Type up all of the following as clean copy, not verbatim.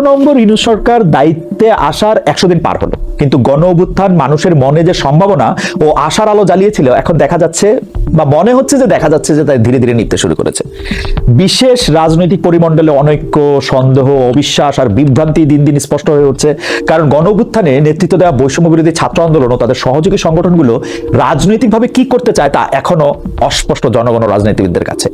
নম্বর ইউনূস সরকার দায়িত্বে আসার 100 দিন পার হলো, কিন্তু গণ অভ্যুত্থান মানুষের মনে যে সম্ভাবনা ও আশার আলো জ্বালিয়েছিল, এখন দেখা যাচ্ছে বা মনে হচ্ছে যে তাই ধীরে ধীরে নিভতে শুরু করেছে। বিশেষ রাজনৈতিক পরিমণ্ডলে অনৈক্য, সন্দেহ, অবিশ্বাস আর বিভ্রান্তি দিন দিন স্পষ্ট হয়ে উঠছে। কারণ গণ অভ্যুত্থানে নেতৃত্ব দেওয়া বৈষম্য বিরোধী ছাত্র আন্দোলন ও তাদের সহযোগী সংগঠনগুলো রাজনৈতিকভাবে কি করতে চায় তা এখনো অস্পষ্ট জনগণ ও রাজনীতিবিদদের কাছে।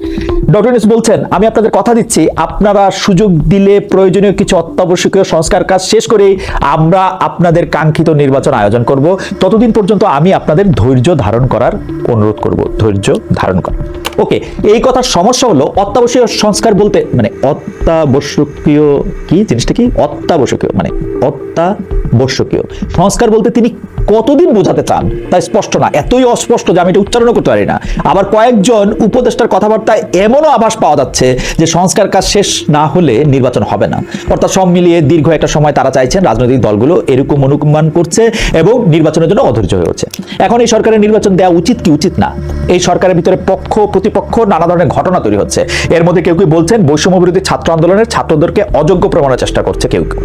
ডক্টর ইউনূস বলছেন, আমি আপনাদের কথা দিচ্ছি, আপনারা সুযোগ দিলে প্রয়োজনীয় কিছু অত্যাবশ্যকীয় সংস্কার কাজ শেষ করেই আমরা আপনাদের কাঙ্ক্ষিত নির্বাচন আয়োজন করব। ততদিন পর্যন্ত আমি আপনাদের ধৈর্য ধারণ করার অনুরোধ করব। ধৈর্য ধারণ করা। ওকে, এই কথার সমস্যা হলো অত্যাবশ্যকীয় সংস্কার বলতে মানে অত্যাবশ্যকীয় কি জিনিসটা কি? অত্যাবশ্যকীয় মানে অত্যাবশ্যকীয় সংস্কার বলতে তিনি কতদিন বোঝাতে চান তা স্পষ্ট না, এতই অস্পষ্ট যে আমি এটা উচ্চারণ করতে পারি না। আবার কয়েকজন উপদেষ্টার কথাবার্তায় এমনও আভাস পাওয়া যাচ্ছে যে সংস্কার কাজ শেষ না হলে নির্বাচন হবে না। অর্থাৎ সব মিলিয়ে দীর্ঘ একটা সময় তারা চাইছেন, রাজনৈতিক দলগুলো এরকম অনুমান করছে এবং নির্বাচনের জন্য অধৈর্য হয়ে উঠছে। এখন এই সরকারের নির্বাচন দেওয়া উচিত কি উচিত না, এই সরকারের ভিতরে পক্ষ প্রতিপক্ষ নানা ধরনের ঘটনা তৈরি হচ্ছে। এর মধ্যে কেউ কেউ বলছেন বৈষম্য বিরোধী ছাত্র আন্দোলনের ছাত্রদেরকে অযোগ্য প্রমাণের চেষ্টা করছে কেউ কেউ।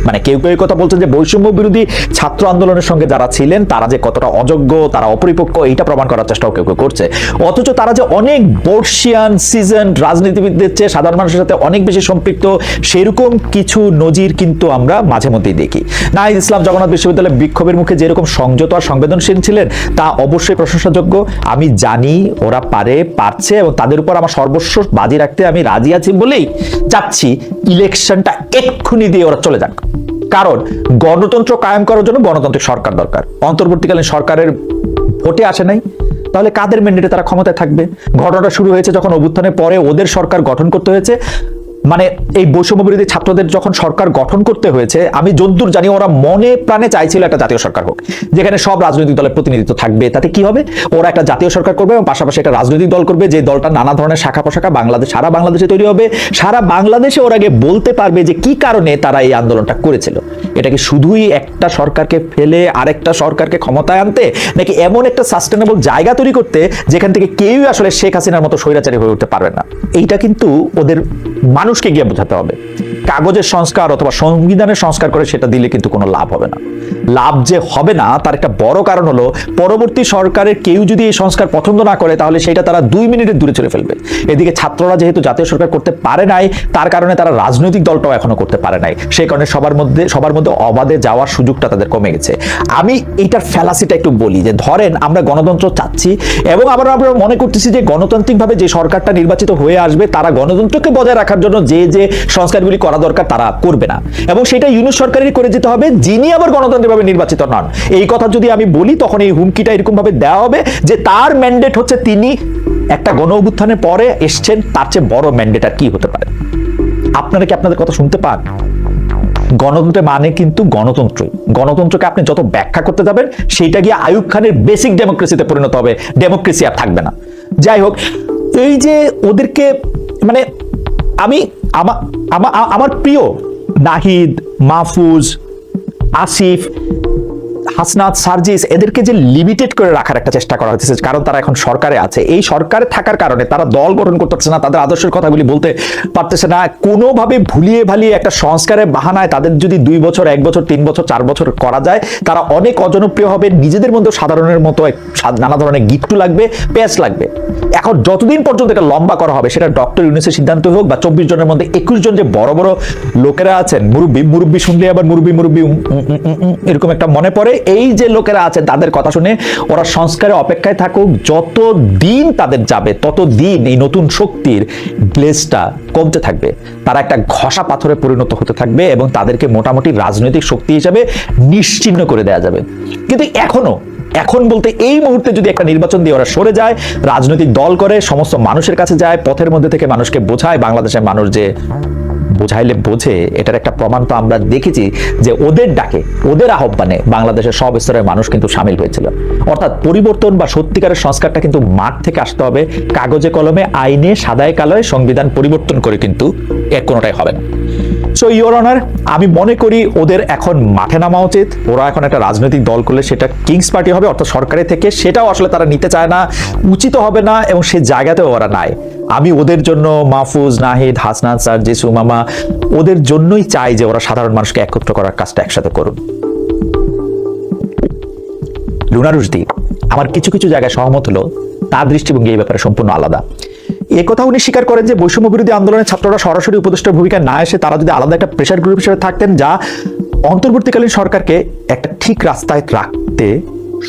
মানে কেউ কেউ কথা বলছেন যে বৈষম্য বিরোধী ছাত্র আন্দোলনের সঙ্গে যারা ছিলেন তারা যে কতটা অযোগ্য, তারা অপরিপক্ক, এইটা প্রমাণ করার চেষ্টাও কেউ কেউ করছে। অথচ তারা যে অনেক বর্ষিয়ান সিজনড রাজনীতিবিদদের চেয়ে সাধারণ মানুষের সাথে অনেক বেশি সম্পৃক্ত, সেরকম কিছু নজির কিন্তু আমরা মাঝে মধ্যেই দেখি। নাহিদ ইসলাম জগন্নাথ বিশ্ববিদ্যালয়ের বিক্ষোভের মুখে যেরকম সংযত আর সংবেদনশীল ছিলেন তা অবশ্যই প্রশংসাযোগ্য। আমি জানি ওরা পারছে এবং তাদের উপর আমার সর্বস্ব বাজি রাখতে আমি রাজি আছি বলেই চাচ্ছি ইলেকশনটা এক্ষুনি দিয়ে ওরা চলে যাক। কারণ গণতন্ত্র কায়েম করার জন্য গণতান্ত্রিক সরকার দরকার। অন্তর্বর্তীকালীন সরকারের ভোটে আসে নাই, তাহলে কাদের ম্যান্ডেটে তারা ক্ষমতায় থাকবে? ঘটনাটা শুরু হয়েছে যখন অভ্যুত্থানের পরে ওদের সরকার গঠন করতে হয়েছে, মানে এই বৈষম্য বিরোধী ছাত্রদের যখন সরকার গঠন করতে হয়েছে, আমি যদ্দূর জানি ওরা মনে প্রাণে চাইছিল একটা জাতীয় সরকার হোক, যেখানে সব রাজনৈতিক দলের প্রতিনিধিত্ব থাকবে। তাতে কি হবে? ওরা একটা জাতীয় সরকার করবে এবং পাশাপাশি একটা রাজনৈতিক দল করবে, যে দলটা নানা ধরনের শাখা প্রশাখা সারা বাংলাদেশে তৈরি হবে। সারা বাংলাদেশে ওরা আগে বলতে পারবে যে কি কারণে তারা এই আন্দোলনটা করেছিল। এটা কি শুধুই একটা সরকারকে ফেলে আরেকটা সরকারকে ক্ষমতায় আনতে, নাকি এমন একটা সাস্টেনেবল জায়গা তৈরি করতে যেখান থেকে কেউই আসলে শেখ হাসিনার মতো স্বৈরাচারী হয়ে উঠতে পারবে না? এইটা কিন্তু ওদের মানুষকে গিয়ে বোঝাতে হবে। কাগজের সংস্কার অথবা সংবিধানের সংস্কার করে সেটা দিলে কিন্তু কোনো লাভ হবে না। লাভ যে হবে না তার একটা বড় কারণ হলো, পরবর্তী সরকারের কেউ যদি এই সংস্কার পছন্দ না করে তাহলে সেটা তারা 2 মিনিটের দূরে চলে ফেলবে। এদিকে ছাত্ররা যেহেতু জাতীয় সরকার করতে পারে নাই, তার কারণে তারা রাজনৈতিক দলটাও এখনো করতে পারে নাই। সেই কারণে সবার মধ্যে অবাধে যাওয়ার সুযোগটা তাদের কমে গেছে। আমি এইটার ফ্যালাসিটা একটু বলি, যে ধরেন আমরা গণতন্ত্র চাচ্ছি এবং আমরা মনে করতেছি যে গণতান্ত্রিকভাবে যে সরকারটা নির্বাচিত হয়ে আসবে তারা গণতন্ত্রকে বজায় রাখার জন্য যে সংস্কারগুলি করা দরকার তারা করবে না, এবং সেটা ইউনূস সরকারেরই করে যেতে হবে, যিনি আবার গণতান্ত্রিকভাবে নির্বাচিত নন। এই কথা যদি আমি বলি তখন এই হুমকিটা এরকম ভাবে দেওয়া হবে যে তার ম্যান্ডেট হচ্ছে তিনি একটা গণ অভ্যুত্থানের পরে এসছেন, তার চেয়ে বড় ম্যান্ডেট আর কি হতে পারে? আপনারা কি আপনাদের কথা শুনতে পান? গণতন্ত্র মানে কিন্তু গণতন্ত্রকে আপনি যত ব্যাখ্যা করতে যাবেন সেইটা গিয়ে আইয়ুব খানের বেসিক ডেমোক্রেসিতে পরিণত হবে, ডেমোক্রেসি আর থাকবে না। যাই হোক, এই যে ওদেরকে মানে আমার প্রিয় নাহিদ, মাহফুজ, আসিফ, হাসনাত, সার্জিস, এদেরকে যে লিমিটেড করে রাখার একটা চেষ্টা করা হচ্ছে, কারণ তারা এখন সরকারে আছে। এই সরকারে থাকার কারণে তারা দল গঠন করতে পারছে না, তাদের আদর্শের কথাগুলি বলতে পারতেছে না। কোনোভাবে ভুলিয়ে ভালিয়ে একটা সংস্কারের বাহানায় তাদের যদি 2 বছর, 1 বছর, 3 বছর, 4 বছর করা যায়, তারা অনেক অজনপ্রিয় হবে। নিজেদের মধ্যে সাধারণের মতো নানা ধরনের গিট্টু লাগবে, প্যাচ লাগবে। এখন যতদিন পর্যন্ত এটা লম্বা করা হবে, সেটা ডক্টর ইউনূসের সিদ্ধান্ত হোক বা 24 জনের মধ্যে 21 জন যে বড় বড় লোকেরা আছেন, মুরব্বী শুনলে আবার মুরব্বী এরকম একটা মনে পড়ে। এই যে লোকেরা আছে তাদের কথা শুনে ওরা সংস্কারে অপেক্ষায় থাকুক। যত দিন তাদের যাবে তত দিন এই নতুন শক্তির গ্লেজটা কমতে থাকবে, তারা একটা ঘষা পাথরে পরিণত হতে থাকবে এবং তাদেরকে মোটামুটি রাজনৈতিক শক্তি হিসাবে নিশ্চিহ্ন করে দেওয়া যাবে। কিন্তু এখন বলতে এই মুহূর্তে যদি একটা নির্বাচন দিয়ে ওরা সরে যায়, রাজনৈতিক দল করে, সমস্ত মানুষের কাছে যায়, পথের মধ্যে থেকে মানুষকে বোঝায়, বাংলাদেশের মানুষ যে বোঝাইলে বোঝে, এটার একটা প্রমাণ তো আমরা দেখেছি যে ওদের ডাকে, ওদের আহ্বানে বাংলাদেশের সব স্তরের মানুষ কিন্তু সামিল হয়েছিল। অর্থাৎ পরিবর্তন বা সত্যিকারের সংস্কারটা কিন্তু মাঠ থেকে আসতে হবে, কাগজে কলমে, আইনে, সাদায় কালোয় সংবিধান পরিবর্তন করে কিন্তু এর কোনোটাই হবে না। সো ইওর অনার, আমি মনে করি ওদের এখন মাঠে নামা উচিত। ওরা এখন একটা রাজনৈতিক দল করলে সেটা কিংস পার্টি হবে, অর্থাৎ সরকারের থেকে, সেটাও আসলে তারা নিতে চায় না, উচিত হবে না, এবং সে জায়গাতেও ওরা নাই। আমি ওদের জন্য মাহফুজ, নাহিদ, হাসনাত স্যার, জিসু মামা, ওদের জন্যই চাই যে ওরা সাধারণ মানুষকে একত্র করার কাজটা একসাথে করুন। লুনা রুশদি আমার কিছু কিছু জায়গায় সহমত হলো, তার দৃষ্টিভঙ্গি এই ব্যাপারে সম্পূর্ণ আলাদা। একথা উনি স্বীকার করেন যে বৈষম্য বিরোধী আন্দোলনের ছাত্ররা সরাসরি উপদেষ্টার ভূমিকায় না এসে তারা যদি আলাদা একটা প্রেসার গ্রুপ হিসেবে থাকতেন, যা অন্তর্বর্তীকালীন সরকারকে একটা ঠিক রাস্তায় রাখতে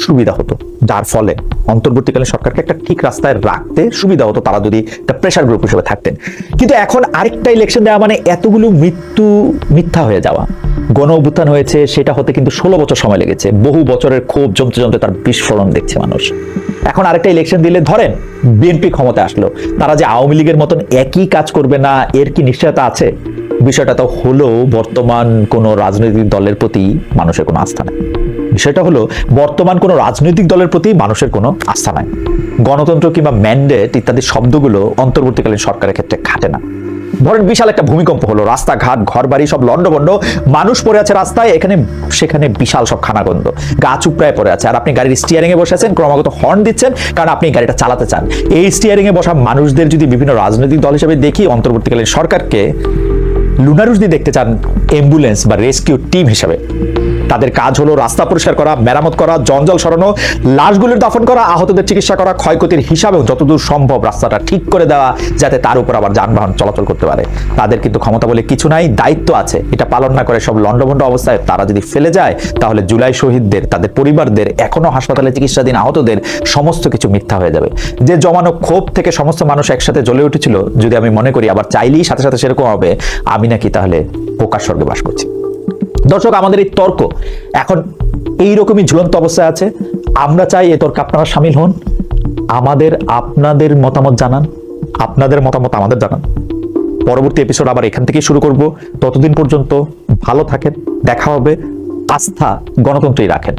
সুবিধা হতো, যার ফলে অন্তর্বর্তীকালীন সরকারকে একটা ঠিক রাস্তায় রাখতে সুবিধা হতো তারা যদি একটা প্রেসার গ্রুপ হিসেবে থাকতেন। কিন্তু এখন আরেকটা ইলেকশন দেওয়া মানে এতগুলো মিথ্যা হয়ে যাওয়া। গণ অভ্যুত্থান হয়েছে, সেটা হতে কিন্তু 16 বছর সময় লেগেছে, বহু বছরের ক্ষোভ জমতে জমতে তার বিস্ফোরণ দেখছে মানুষ। এখন আরেকটা ইলেকশন দিলে, ধরেন বিএনপি ক্ষমতায় আসলো, তারা যে আওয়ামী লীগের মতন একই কাজ করবে না এর কি নিশ্চয়তা আছে? বিষয়টা তো হলো বর্তমান কোন রাজনৈতিক দলের প্রতি মানুষের কোনো আস্থা নেই। বিষয়টা হলো বর্তমান কোন রাজনৈতিক দলের প্রতি মানুষের কোনো আস্থা নাই। গণতন্ত্র কিংবা ম্যান্ডেট ইত্যাদি শব্দগুলো অন্তর্বর্তীকালীন সরকারের ক্ষেত্রে খাটে না। ধরেন বিশাল একটা ভূমিকম্প হলো, রাস্তাঘাট ঘরবাড়ি সব লন্ডভন্ড, মানুষ পড়ে আছে রাস্তায়, এখানে সেখানে বিশাল সব খানাগন্ধ, গাছ উপড়ায় পড়ে আছে, আর আপনি গাড়ির স্টিয়ারিং এ বসে আছেন, ক্রমাগত হর্ন দিচ্ছেন কারণ আপনি গাড়িটা চালাতে চান। এই স্টিয়ারিং এ বসা মানুষদের যদি বিভিন্ন রাজনৈতিক দল হিসেবে দেখি, অন্তর্বর্তীকালীন সরকারকে লুনা রুশদি দেখতে চান অ্যাম্বুলেন্স বা রেস্কিউ টিম হিসেবে। তাদের কাজ হলো রাস্তা পরিষ্কার করা, মেরামত করা, জঞ্জাল সরানো, লাশগুলির দাফন করা, আহতদের চিকিৎসা করা, ক্ষয়ক্ষতির হিসাবে যতদূর সম্ভব রাস্তাটা ঠিক করে দেওয়া, যাতে তার উপর আবার যানবাহন চলাচল করতে পারে। তাদের কিন্তু ক্ষমতা বলে কিছু নাই, দায়িত্ব আছে। এটা পালন না করে সব লন্ডভন্ড অবস্থায় তারা যদি ফেলে যায়, তাহলে জুলাই শহীদদের, তাদের পরিবারদের, এখনো হাসপাতালে চিকিৎসাধীন আহতদের সমস্ত কিছু মিথ্যা হয়ে যাবে। যে জমানো ক্ষোভ থেকে সমস্ত মানুষ একসাথে জ্বলে উঠেছিল, যদি আমি মনে করি আবার চাইলেই সাথে সাথে সেরকম হবে, আমি নাকি তাহলে প্রকাশ স্বর্গে বাস করছি। দর্শক, আমাদের এই তর্ক এখন এইরকমই ঝুলন্ত অবস্থায় আছে। আমরা চাই এই তর্কে আপনারা সামিল হন, আমাদের আপনাদের মতামত জানান, আপনাদের মতামত আমাদের জানান। পরবর্তী এপিসোড আবার এখান থেকেই শুরু করব। ততদিন পর্যন্ত ভালো থাকেন, দেখা হবে। আস্থা গণতন্ত্রেই রাখেন।